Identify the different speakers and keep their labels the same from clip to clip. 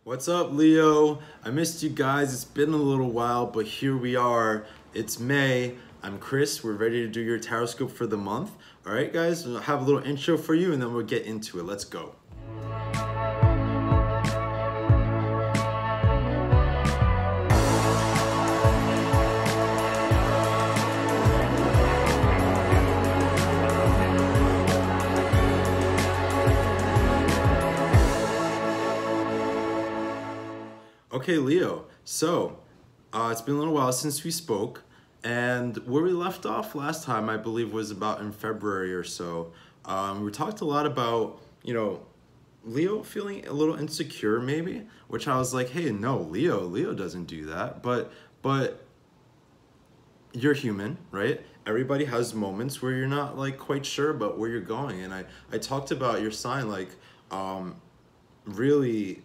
Speaker 1: What's up, Leo? I missed you guys. It's been a little while, but here we are. It's May. I'm Chris. We're ready to do your tarot scope for the month. All right, guys, I'll have a little intro for you and then we'll get into it. Let's go. Okay, Leo, so it's been a little while since we spoke, and where we left off last time, I believe, was about in February or so. We talked a lot about, Leo feeling a little insecure maybe, which I was like, hey, no, Leo doesn't do that, but you're human, right? Everybody has moments where you're not like quite sure about where you're going, and I talked about your sign, like, really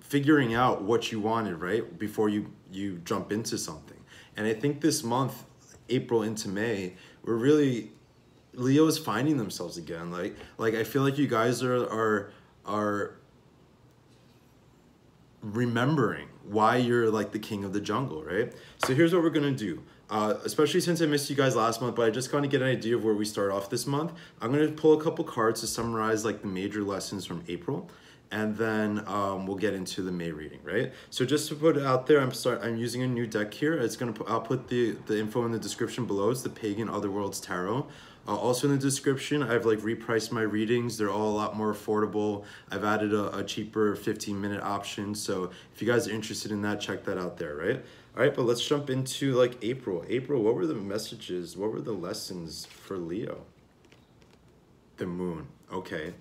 Speaker 1: figuring out what you wanted, right, before you jump into something. And I think this month, April into May, we're really, Leo is finding themselves again. Like I feel like you guys are remembering why you're like the king of the jungle, right? So here's what we're gonna do. Especially since I missed you guys last month, but I just kind of get an idea of where we start off this month. I'm gonna pull a couple cards to summarize like the major lessons from April, and then we'll get into the May reading, right? So just to put it out there, I'm using a new deck here. I'll put the info in the description below. It's the Pagan Otherworlds Tarot. Also in the description, I've like repriced my readings. They're all a lot more affordable. I've added a cheaper 15-minute option. So if you guys are interested in that, check that out there, right? All right, but let's jump into like April. April, what were the messages? What were the lessons for Leo? The moon, okay.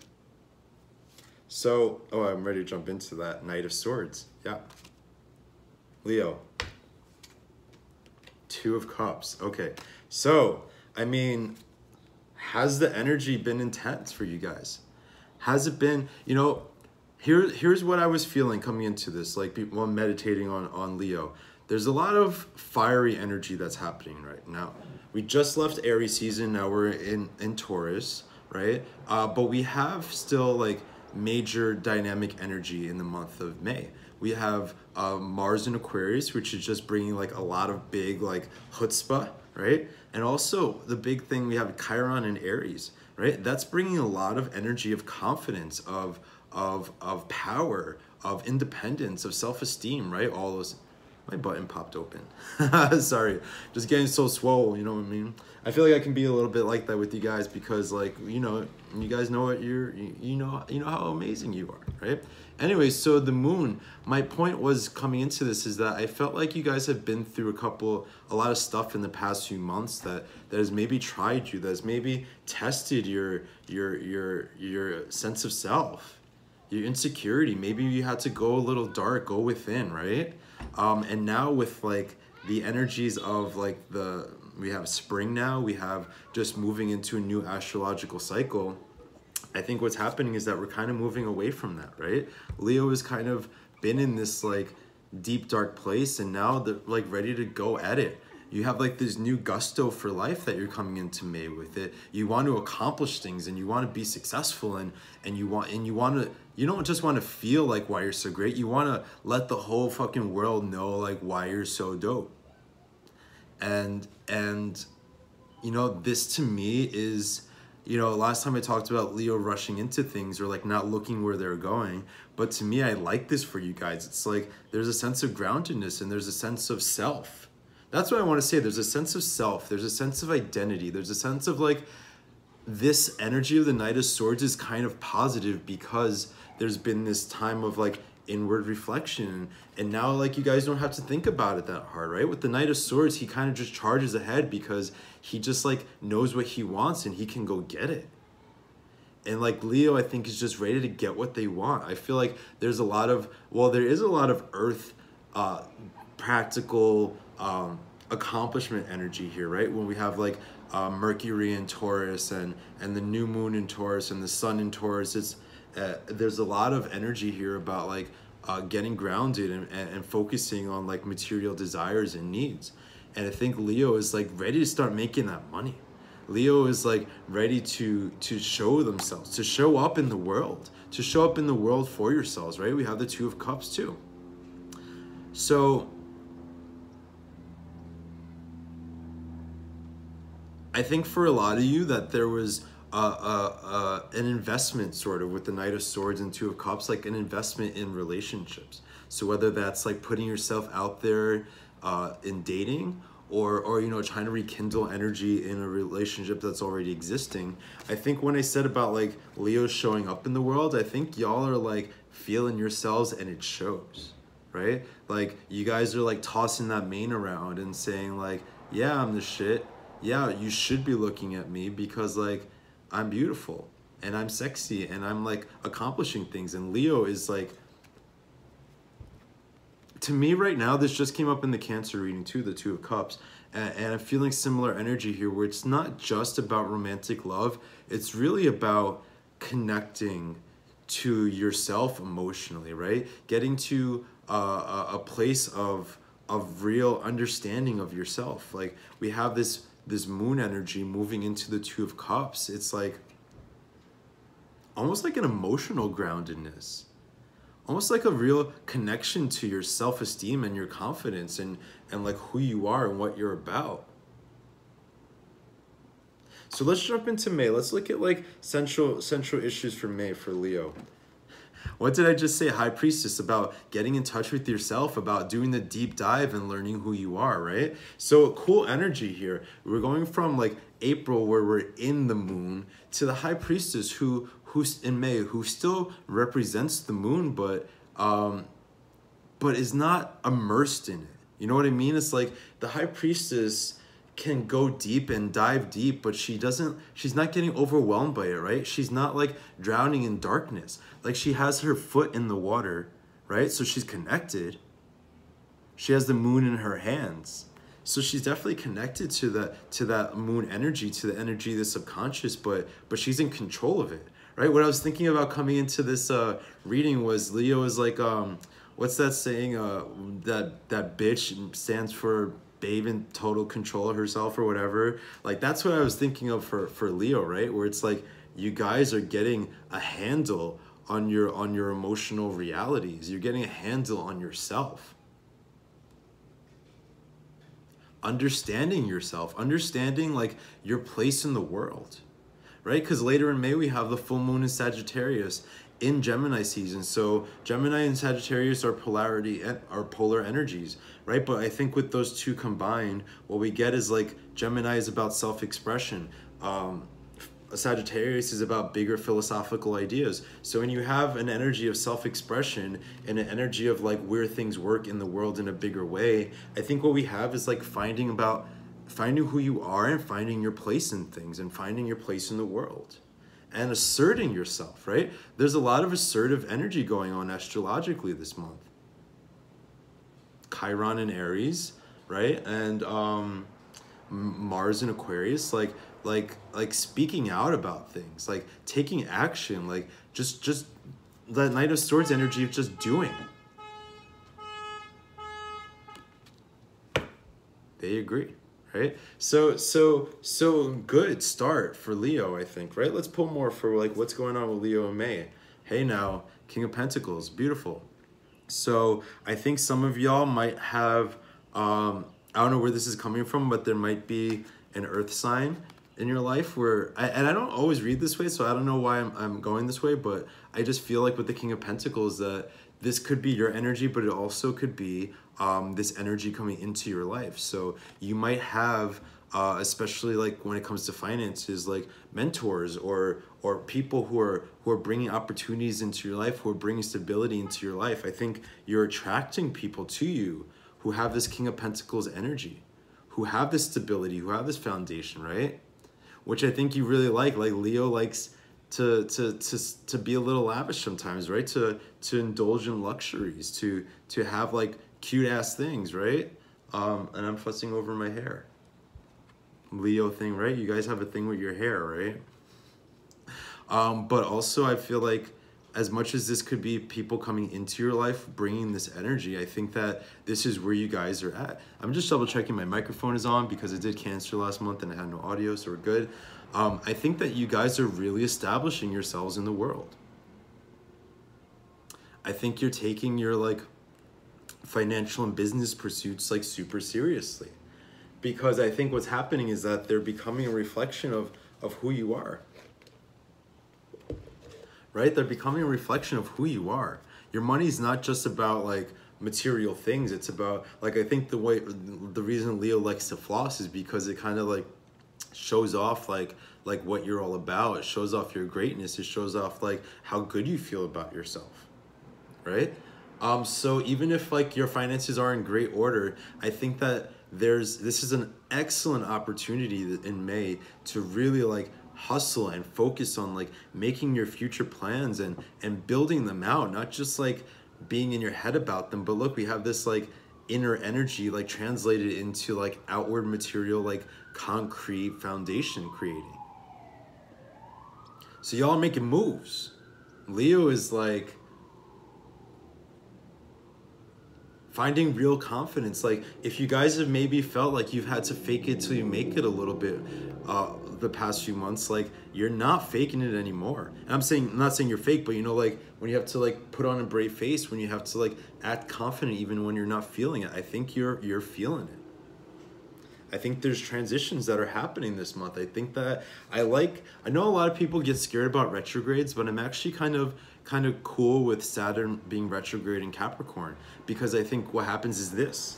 Speaker 1: So, oh, I'm ready to jump into that. Knight of Swords, yeah. Leo. Two of Cups, okay. So, I mean, has the energy been intense for you guys? Has it been, here's what I was feeling coming into this, like people meditating on Leo. There's a lot of fiery energy that's happening right now. We just left Aries season, now we're in Taurus, right? But we have still like major dynamic energy in the month of May. We have Mars in Aquarius, which is just bringing like a lot of big like chutzpah, right? And also the big thing, we have Chiron in Aries, right? That's bringing a lot of energy of confidence, of power, of independence, of self-esteem, right? All those. My button popped open. Sorry, just getting so swole, you know what I mean? I feel like I can be a little bit like that with you guys because, like, you guys know what you know how amazing you are, right? Anyway, so the moon, my point was coming into this is that I felt like you guys have been through a lot of stuff in the past few months that has maybe tried you, that has maybe tested your sense of self, your insecurity. Maybe you had to go a little dark, go within, right? And now with like the energies of like we have spring now, we have just moving into a new astrological cycle. I think what's happening is that we're kind of moving away from that, right? Leo has kind of been in this like deep dark place, and now they're like ready to go at it. You have like this new gusto for life that you're coming into May with it. You want to accomplish things and you want to be successful, and you don't just want to feel like why you're so great. You want to let the whole fucking world know like why you're so dope. And this to me is, last time I talked about Leo rushing into things or like not looking where they're going. But to me, I like this for you guys. It's like there's a sense of groundedness and there's a sense of self. That's what I want to say. There's a sense of self. There's a sense of identity. There's a sense of like this energy of the Knight of Swords is kind of positive because there's been this time of like inward reflection, and now like you guys don't have to think about it that hard, right? With the Knight of Swords, he kind of just charges ahead because he just like knows what he wants and he can go get it. And like Leo, I think, is just ready to get what they want. I feel like there is a lot of earth practical accomplishment energy here, right? When we have like Mercury in Taurus and the new moon in Taurus and the sun in Taurus, it's there's a lot of energy here about like getting grounded and focusing on like material desires and needs. And I think Leo is like ready to start making that money. Leo is like ready to show themselves, to show up in the world, to show up in the world for yourselves, right? We have the Two of Cups too. So I think for a lot of you that there was an investment sort of with the Knight of Swords and Two of Cups, like an investment in relationships. So whether that's like putting yourself out there in dating, or you know, trying to rekindle energy in a relationship that's already existing. I think when I said about like Leo showing up in the world, I think y'all are like feeling yourselves and it shows, right? Like you guys are like tossing that mane around and saying like, yeah, I'm the shit. Yeah, you should be looking at me because like I'm beautiful and I'm sexy and I'm like accomplishing things. And Leo is like, to me right now, this just came up in the Cancer reading too, the Two of Cups. And I'm feeling similar energy here where it's not just about romantic love. It's really about connecting to yourself emotionally, right? Getting to a place of real understanding of yourself. Like we have this moon energy moving into the Two of Cups. It's like almost like an emotional groundedness. Almost like a real connection to your self-esteem and your confidence and like who you are and what you're about. So let's jump into May. Let's look at like central issues for May for Leo. What did I just say? High Priestess, about getting in touch with yourself, about doing the deep dive and learning who you are, right? So cool energy here. We're going from like April where we're in the moon to the High Priestess who's in May, who still represents the moon, but is not immersed in it. You know what I mean? It's like the High Priestess can go deep and dive deep, but she's not getting overwhelmed by it, right? She's not like drowning in darkness. Like she has her foot in the water, right? So she's connected. She has the moon in her hands. So she's definitely connected to that moon energy, to the energy of the subconscious, but she's in control of it, right? What I was thinking about coming into this reading was Leo is like, what's that saying? That bitch stands for babe in total control of herself or whatever. Like that's what I was thinking of for Leo, right? Where it's like you guys are getting a handle on your emotional realities. You're getting a handle on yourself. Understanding yourself, understanding like your place in the world, right? Because later in May we have the full moon in Sagittarius in Gemini season. So Gemini and Sagittarius are polar energies, right? But I think with those two combined, what we get is like Gemini is about self-expression. Sagittarius is about bigger philosophical ideas. So when you have an energy of self-expression and an energy of like where things work in the world in a bigger way, I think what we have is like finding who you are and finding your place in things and finding your place in the world and asserting yourself, right? There's a lot of assertive energy going on astrologically this month. Chiron in Aries, right? And Mars in Aquarius, like speaking out about things, like taking action, like just that Knight of Swords energy of just doing. They agree, right? So good start for Leo, I think, right? Let's pull more for like what's going on with Leo in May. Hey now, King of Pentacles, beautiful. So I think some of y'all might have, I don't know where this is coming from, but there might be an earth sign in your life where, and I don't always read this way, so I don't know why I'm going this way, but I just feel like with the King of Pentacles that this could be your energy, but it also could be this energy coming into your life. So you might have, especially like when it comes to finances, like mentors or people who are bringing opportunities into your life, who are bringing stability into your life. I think you're attracting people to you who have this King of Pentacles energy, who have this stability, who have this foundation, right? Which I think you really like. Like Leo likes to be a little lavish sometimes, right? To indulge in luxuries, to have like cute ass things, right? And I'm fussing over my hair. Leo thing, right? You guys have a thing with your hair, right? But also I feel like as much as this could be people coming into your life, bringing this energy, I think that this is where you guys are at. I'm just double checking my microphone is on because I did Cancer last month and I had no audio, so we're good. I think that you guys are really establishing yourselves in the world. I think you're taking your like financial and business pursuits like super seriously, because I think what's happening is that they're becoming a reflection of who you are, right? They're becoming a reflection of who you are. Your money's not just about like material things. It's about like, I think the reason Leo likes to floss is because it kind of like shows off like what you're all about. It shows off your greatness. It shows off like how good you feel about yourself, right? So even if like your finances are in great order, I think that this is an excellent opportunity in May to really like hustle and focus on like making your future plans and building them out, not just like being in your head about them. But look, we have this like inner energy like translated into like outward material, like concrete foundation creating. So y'all are making moves. Leo is like finding real confidence. Like if you guys have maybe felt like you've had to fake it till you make it a little bit the past few months, like you're not faking it anymore. And I'm not saying you're fake, but you know, like when you have to like put on a brave face, when you have to like act confident even when you're not feeling it, I think you're feeling it. I think there's transitions that are happening this month. I think that I know a lot of people get scared about retrogrades, but I'm actually kind of cool with Saturn being retrograde in Capricorn, because I think what happens is this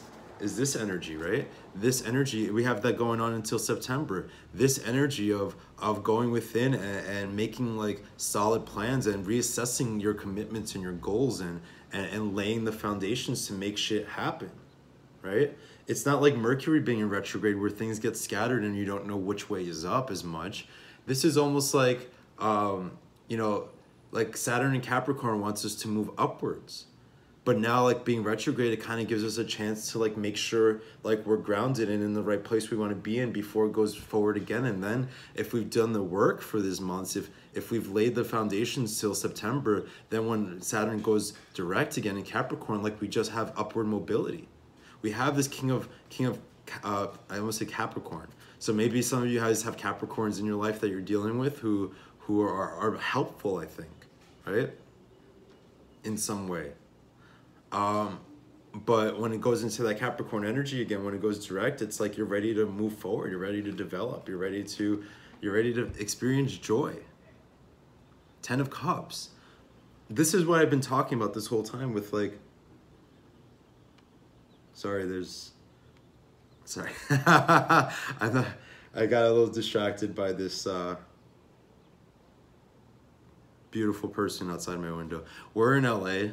Speaker 1: energy, right? This energy, we have that going on until September. This energy of going within and making like solid plans and reassessing your commitments and your goals and laying the foundations to make shit happen, right? It's not like Mercury being in retrograde where things get scattered and you don't know which way is up as much. This is almost like, you know, like Saturn and Capricorn wants us to move upwards. But now like being retrograde, it kind of gives us a chance to like make sure like we're grounded and in the right place we want to be in before it goes forward again. And then if we've done the work for this month, if we've laid the foundations till September, then when Saturn goes direct again in Capricorn, like we just have upward mobility. We have this king of I almost say Capricorn. So maybe some of you guys have Capricorns in your life that you're dealing with who are helpful, I think, right? In some way. But when it goes into that Capricorn energy again, when it goes direct, it's like you're ready to move forward, you're ready to develop, you're ready to experience joy. 10 of Cups. This is what I've been talking about this whole time with like, sorry, I got a little distracted by this beautiful person outside my window. We're in LA,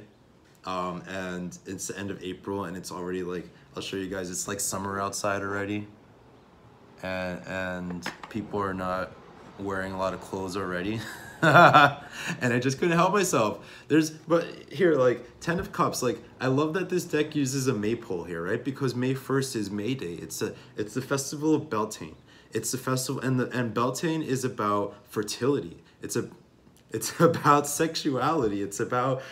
Speaker 1: and it's the end of April, and it's already like, I'll show you guys, it's like summer outside already, and people are not wearing a lot of clothes already. And I just couldn't help myself. But here, like 10 of Cups, like I love that this deck uses a maypole here, right? Because May 1st is May Day. It's the festival of Beltane. It's the festival, and Beltane is about fertility. It's about sexuality. It's about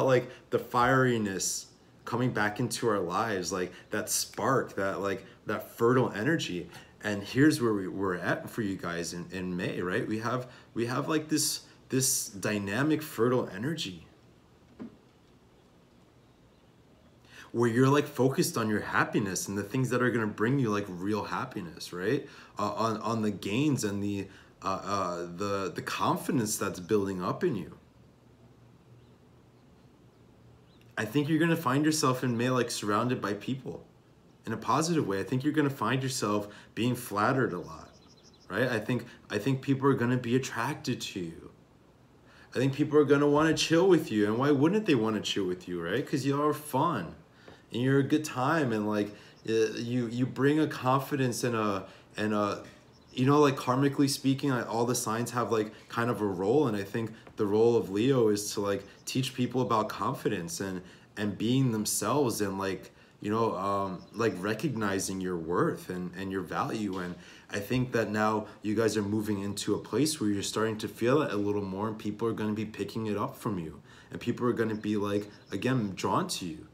Speaker 1: like the fieriness coming back into our lives, like that spark, that fertile energy. And here's where we're at for you guys in May, right? We have like this dynamic, fertile energy where you're like focused on your happiness and the things that are gonna bring you like real happiness, right? On the gains and the confidence that's building up in you. I think you're gonna find yourself in May like surrounded by people. In a positive way. I think you're gonna find yourself being flattered a lot, right? I think people are gonna be attracted to you. I think people are gonna want to chill with you, and why wouldn't they want to chill with you, right? Because you are fun, and you're a good time, and like you bring a confidence and a you know, like karmically speaking, all the signs have like kind of a role, and I think the role of Leo is to like teach people about confidence and being themselves and like, you know, like recognizing your worth and your value. And I think that now you guys are moving into a place where you're starting to feel it a little more, and people are going to be picking it up from you. And people are going to be like, again, drawn to you,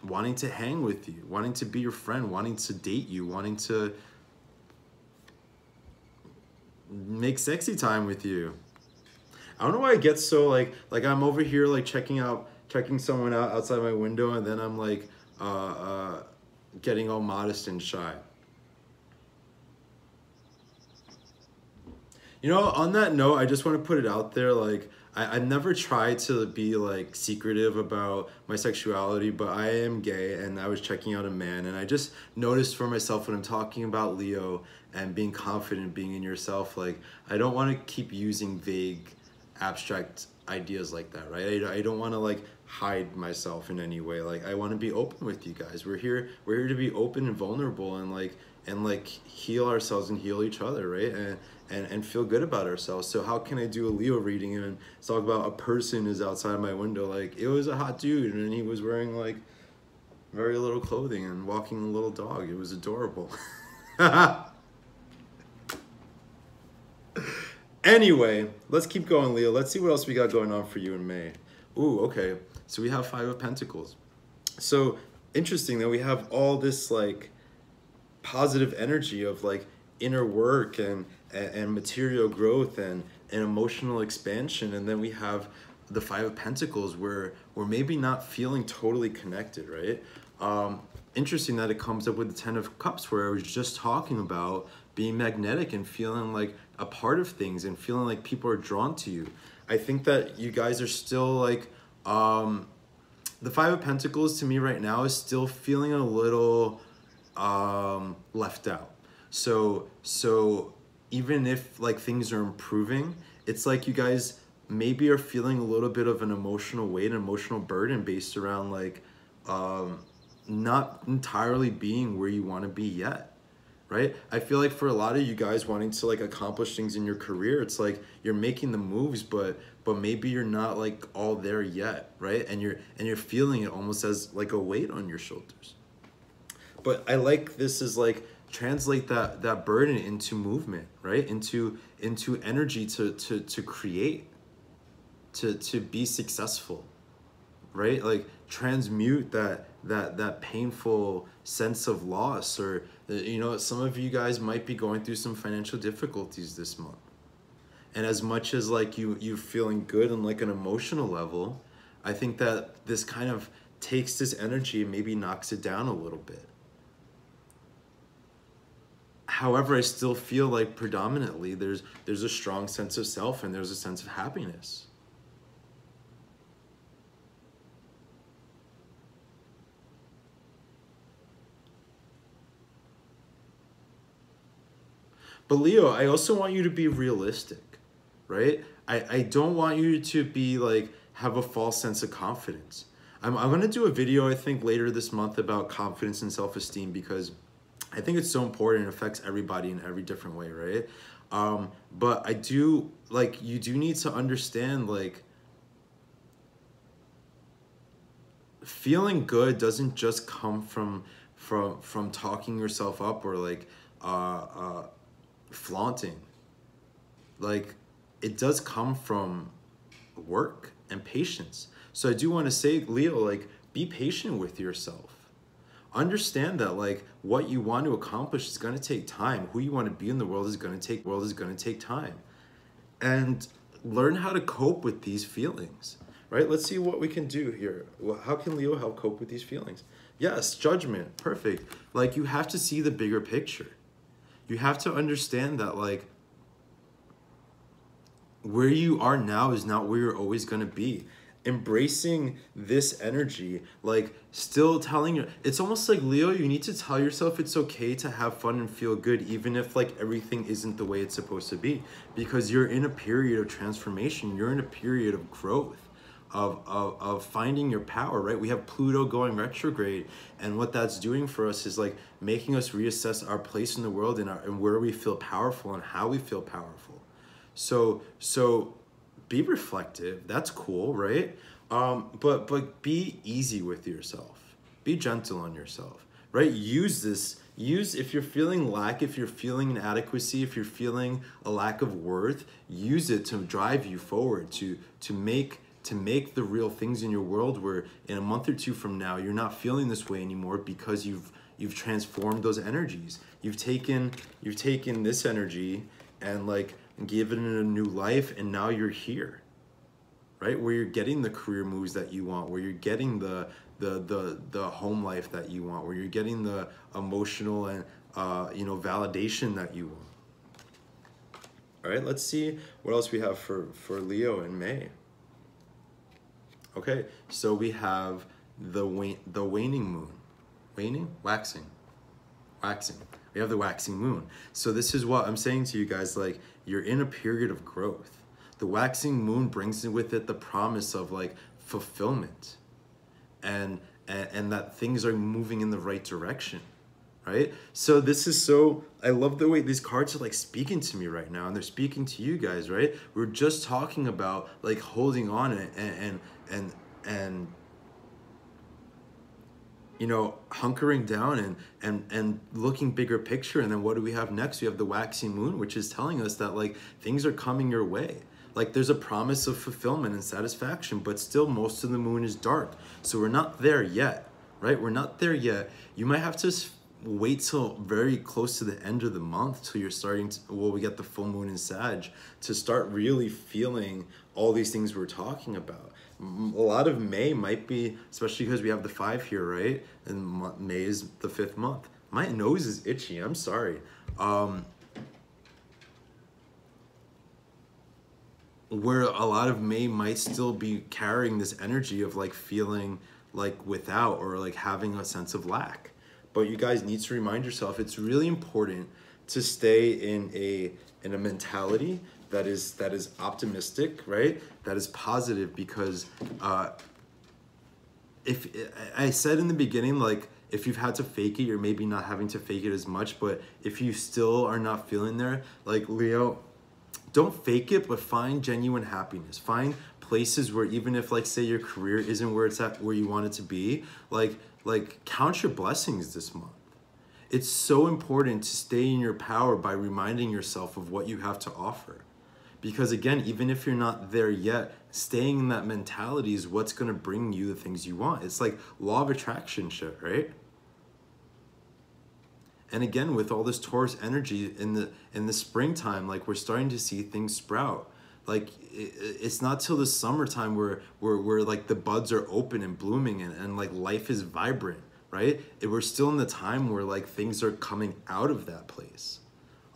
Speaker 1: wanting to hang with you, wanting to be your friend, wanting to date you, wanting to make sexy time with you. I don't know why I get so like I'm over here like checking someone out outside my window, and then I'm like getting all modest and shy. You know, on that note, I just want to put it out there, like, I never tried to be, like, secretive about my sexuality, but I am gay, and I was checking out a man, and I just noticed for myself when I'm talking about Leo and being confident, being in yourself, like, I don't want to keep using vague, abstract ideas like that, right? I don't want to, like, hide myself in any way. Like, I want to be open with you guys. We're here to be open and vulnerable, and like heal ourselves and heal each other, right? And feel good about ourselves. So how can I do a Leo reading and talk about a person is outside my window? Like, it was a hot dude, and he was wearing like very little clothing and walking a little dog. It was adorable. Anyway, let's keep going, Leo. Let's see what else we got going on for you in May. Ooh, okay. So we have Five of Pentacles. So interesting that we have all this like positive energy of like inner work and material growth and emotional expansion, and then we have the Five of Pentacles where we're maybe not feeling totally connected, right? Interesting that it comes up with the Ten of Cups, where I was just talking about being magnetic and feeling like a part of things and feeling like people are drawn to you. I think that you guys are still like the Five of Pentacles to me right now is still feeling a little left out. So even if like things are improving, it's like you guys maybe are feeling a little bit of an emotional weight, an emotional burden based around like not entirely being where you want to be yet, right? I feel like for a lot of you guys wanting to like accomplish things in your career, it's like you're making the moves, but maybe you're not like all there yet, right? And you're feeling it almost as like a weight on your shoulders. But I like this is like translate that burden into movement, right? Into energy to create, to be successful, right? Like transmute that painful sense of loss, or you know, some of you guys might be going through some financial difficulties this month. And as much as like you feeling good on like an emotional level, I think that this kind of takes this energy and maybe knocks it down a little bit. However, I still feel like predominantly there's a strong sense of self and there's a sense of happiness. But Leo, I also want you to be realistic, right? I don't want you to be like, have a false sense of confidence. I'm going to do a video, I think, later this month about confidence and self-esteem, because I think it's so important. It affects everybody in every different way, right? But I do, like, you do need to understand, like, feeling good doesn't just come from talking yourself up or like flaunting. Like, it does come from work and patience. So I do want to say, Leo, like, be patient with yourself. Understand that like what you want to accomplish is going to take time. Who you want to be in the world is going to take time. And learn how to cope with these feelings, right? Let's see what we can do here. Well, how can Leo help cope with these feelings? Yes, judgment, perfect. Like, you have to see the bigger picture. You have to understand that like where you are now is not where you're always going to be. Embracing this energy, like still telling you, it's almost like, Leo, you need to tell yourself it's okay to have fun and feel good, even if like everything isn't the way it's supposed to be, because you're in a period of transformation. You're in a period of growth, of finding your power, right? We have Pluto going retrograde, and what that's doing for us is like making us reassess our place in the world and where we feel powerful and how we feel powerful. So be reflective. That's cool, right? But be easy with yourself. Be gentle on yourself, right? Use if you're feeling lack, if you're feeling inadequacy, if you're feeling a lack of worth, use it to drive you forward, to make the real things in your world, where in a month or two from now you're not feeling this way anymore, because you've transformed those energies. You've taken this energy and like given it a new life, and now you're here. right? Where you're getting the career moves that you want, where you're getting the home life that you want, where you're getting the emotional and you know, validation that you want. All right, let's see what else we have for Leo in May. Okay, so we have the waning moon. Waning? Waxing. Waxing. We have the waxing moon. So this is what I'm saying to you guys, like, you're in a period of growth. The waxing moon brings with it the promise of like fulfillment and that things are moving in the right direction. Right? So this is so, I love the way these cards are like speaking to me right now, and they're speaking to you guys, right? We're just talking about like holding on and you know, hunkering down and looking bigger picture. And then what do we have next? We have the waxing moon, which is telling us that like things are coming your way. Like there's a promise of fulfillment and satisfaction, but still most of the moon is dark. So we're not there yet, right? We're not there yet. You might have to wait till very close to the end of the month till you're starting to, well, we get the full moon in Sag, to start really feeling all these things we're talking about. A lot of May might be, especially because we have the 5 here, right? And May is the 5th month. My nose is itchy, I'm sorry. Where a lot of May might still be carrying this energy of like feeling like without, or like having a sense of lack. But you guys need to remind yourself, it's really important to stay in a mentality that is optimistic, right? That is positive, because if I said in the beginning, like if you've had to fake it, you're maybe not having to fake it as much. But if you still are not feeling there, like Leo, don't fake it, but find genuine happiness. Find places where, even if like say your career isn't where it's at, where you want it to be, like count your blessings this month. It's so important to stay in your power by reminding yourself of what you have to offer. Because again, even if you're not there yet, staying in that mentality is what's going to bring you the things you want. It's like law of attraction shit, right? And again, with all this Taurus energy in the springtime, like we're starting to see things sprout. Like it's not till the summertime where like the buds are open and blooming and like life is vibrant, right? We're still in the time where like things are coming out of that place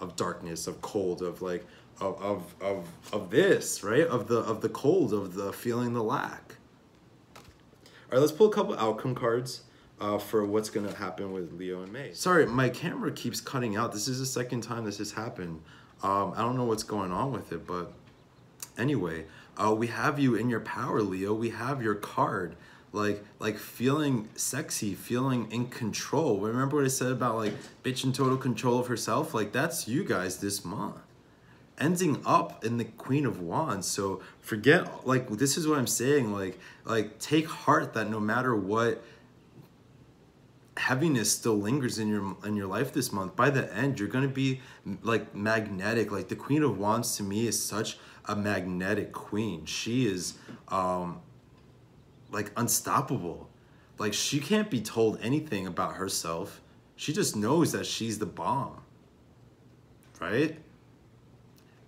Speaker 1: of darkness, of cold, of like of this, right? Of the cold, of the feeling the lack. All right, let's pull a couple outcome cards for what's gonna happen with Leo in May. Sorry, my camera keeps cutting out. This is the second time this has happened. I don't know what's going on with it, but anyway, we have you in your power, Leo. We have your card, like feeling sexy, feeling in control. Remember what I said about like bitch in total control of herself? Like that's you guys this month. Ending up in the Queen of Wands. So forget, like this is what I'm saying, like take heart that no matter what heaviness still lingers in your life this month, by the end you're going to be like magnetic. Like the Queen of Wands to me is such a magnetic queen. She is like unstoppable. Like she can't be told anything about herself. She just knows that she's the bomb, right?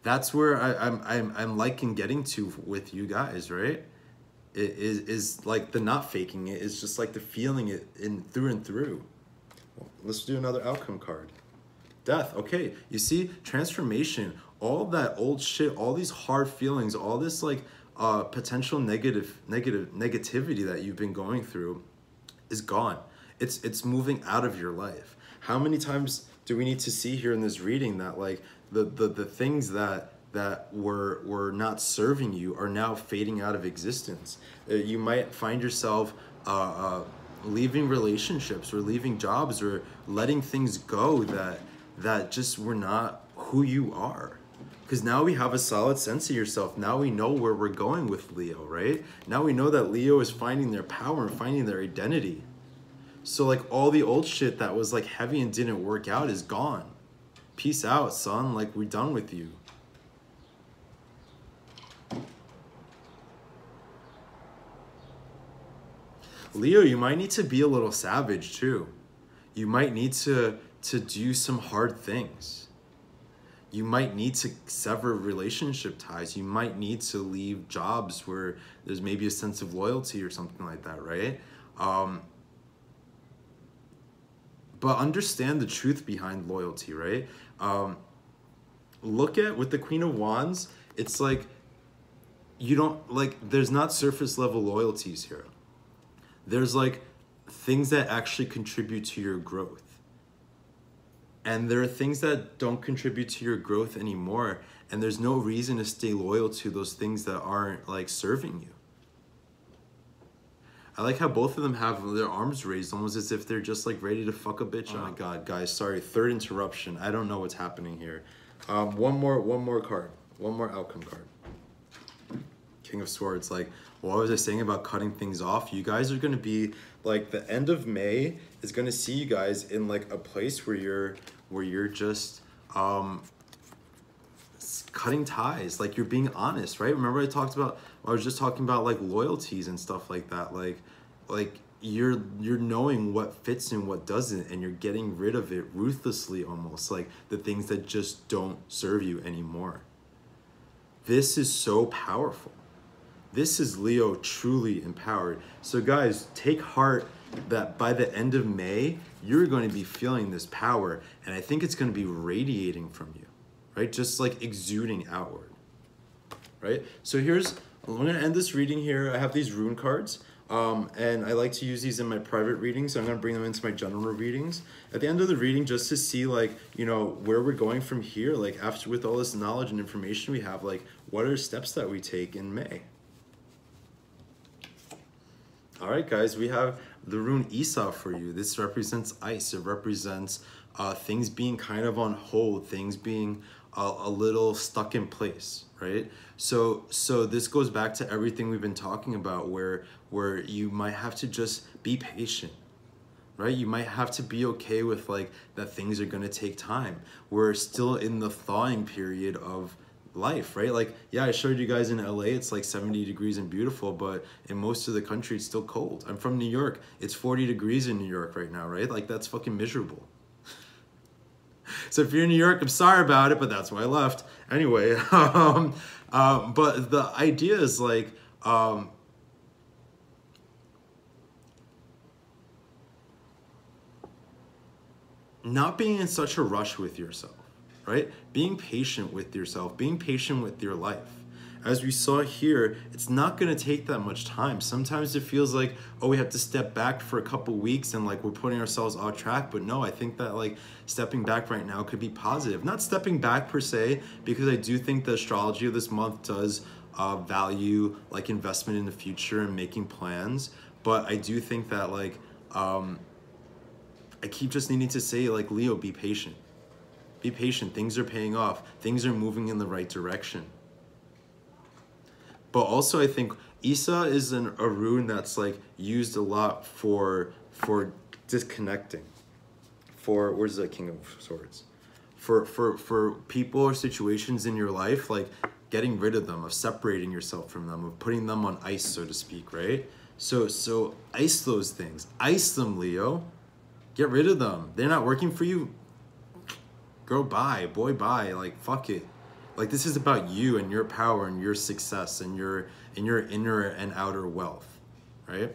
Speaker 1: That's where I'm liking getting to with you guys, right? It is like the not faking it, is just like the feeling it in through and through. Well, let's do another outcome card. Death. Okay, you see, transformation, all that old shit, all these hard feelings, all this like potential negativity that you've been going through is gone. It's moving out of your life. How many times do we need to see here in this reading that like the things that were not serving you are now fading out of existence? You might find yourself leaving relationships or leaving jobs or letting things go that just were not who you are. Because now we have a solid sense of yourself. Now we know where we're going with Leo, right? Now we know that Leo is finding their power and finding their identity. So like all the old shit that was like heavy and didn't work out is gone. Peace out, son. Like we're done with you. Leo, you might need to be a little savage too. You might need to do some hard things. you might need to sever relationship ties. You might need to leave jobs where there's maybe a sense of loyalty or something like that, right? But understand the truth behind loyalty, right? Look at with the Queen of Wands, it's like you don't like, there's not surface level loyalties here. There's like things that actually contribute to your growth. And there are things that don't contribute to your growth anymore. And there's no reason to stay loyal to those things that aren't like serving you. I like how both of them have their arms raised, almost as if they're just like ready to fuck a bitch up. Oh my God, guys, sorry, third interruption. I don't know what's happening here. One more card, one more outcome card. King of Swords. Like, what was I saying about cutting things off? You guys are gonna be like, the end of May is gonna see you guys in like a place where you're just cutting ties. Like, you're being honest, right? Remember I was just talking about like loyalties and stuff like that. Like you're knowing what fits and what doesn't, and you're getting rid of it ruthlessly, almost like the things that just don't serve you anymore. This is so powerful. This is Leo truly empowered. So guys, take heart that by the end of May, you're going to be feeling this power, and I think it's going to be radiating from you, right? Just like exuding outward, right? So I'm going to end this reading here. I have these rune cards, and I like to use these in my private readings. So I'm going to bring them into my general readings at the end of the reading, just to see like, you know, where we're going from here. Like, after, with all this knowledge and information we have, like, what are steps that we take in May? All right, guys, we have the rune Isa for you. This represents ice. It represents things being kind of on hold, things being a little stuck in place, right? So this goes back to everything we've been talking about, where you might have to just be patient, right? You might have to be okay with like that things are gonna take time. We're still in the thawing period of life, right? Like, yeah, I showed you guys in LA, it's like 70 degrees and beautiful, but in most of the country, it's still cold. I'm from New York. It's 40 degrees in New York right now, right? Like, that's fucking miserable. So if you're in New York, I'm sorry about it, but that's why I left. Anyway, but the idea is like, not being in such a rush with yourself, right? Being patient with yourself, being patient with your life. As we saw here, it's not gonna take that much time. Sometimes it feels like, oh, we have to step back for a couple weeks and like we're putting ourselves off track. But no, I think that like stepping back right now could be positive. Not stepping back per se, because I do think the astrology of this month does value like investment in the future and making plans. But I do think that like, I keep just needing to say like, Leo, be patient. Be patient, things are paying off. Things are moving in the right direction. But also I think Isa is a rune that's like used a lot for disconnecting. For, where's the King of Swords? For people or situations in your life, like getting rid of them, of separating yourself from them, of putting them on ice, so to speak, right? So ice those things. Ice them, Leo. Get rid of them. They're not working for you. Girl, bye. Boy, bye. Like, fuck it. Like, this is about you and your power and your success and your inner and outer wealth, right?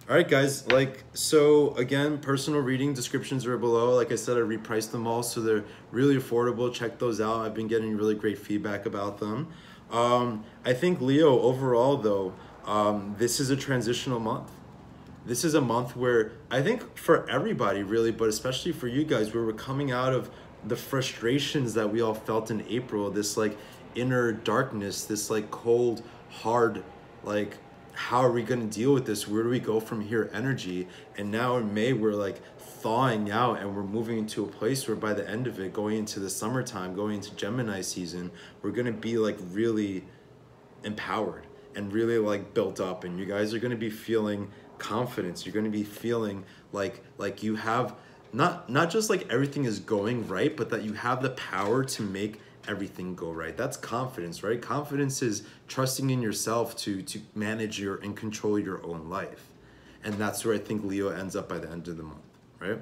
Speaker 1: All right, guys. Like, so again, personal reading descriptions are below. Like I said, I repriced them all, so they're really affordable. Check those out. I've been getting really great feedback about them. I think, Leo, overall, though, this is a transitional month. This is a month where I think for everybody really, but especially for you guys, where we're coming out of the frustrations that we all felt in April, this like inner darkness, this like cold, hard, like, how are we going to deal with this? Where do we go from here energy? And now in May, we're like thawing out and we're moving into a place where by the end of it, going into the summertime, going into Gemini season, we're going to be like really empowered and really like built up. And you guys are going to be feeling confidence. You're going to be feeling like you have not just like everything is going right, but that you have the power to make everything go right. That's confidence, right? Confidence is trusting in yourself to manage and control your own life. And that's where I think Leo ends up by the end of the month, right?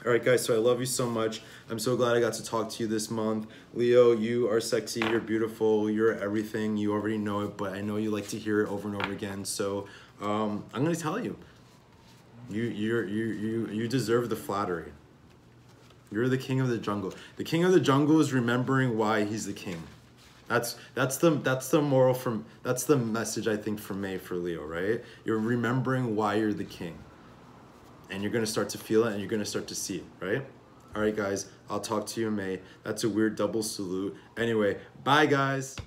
Speaker 1: All right, guys, so I love you so much. I'm so glad I got to talk to you this month. Leo, you are sexy, you're beautiful, you're everything. You already know it, but I know you like to hear it over and over again. So I'm going to tell you, you deserve the flattery. You're the king of the jungle. The king of the jungle is remembering why he's the king. That's the moral from, that's the message I think from May for Leo, right? You're remembering why you're the king. And you're going to start to feel it and you're going to start to see it, right? All right, guys, I'll talk to you in May. That's a weird double salute. Anyway, bye, guys.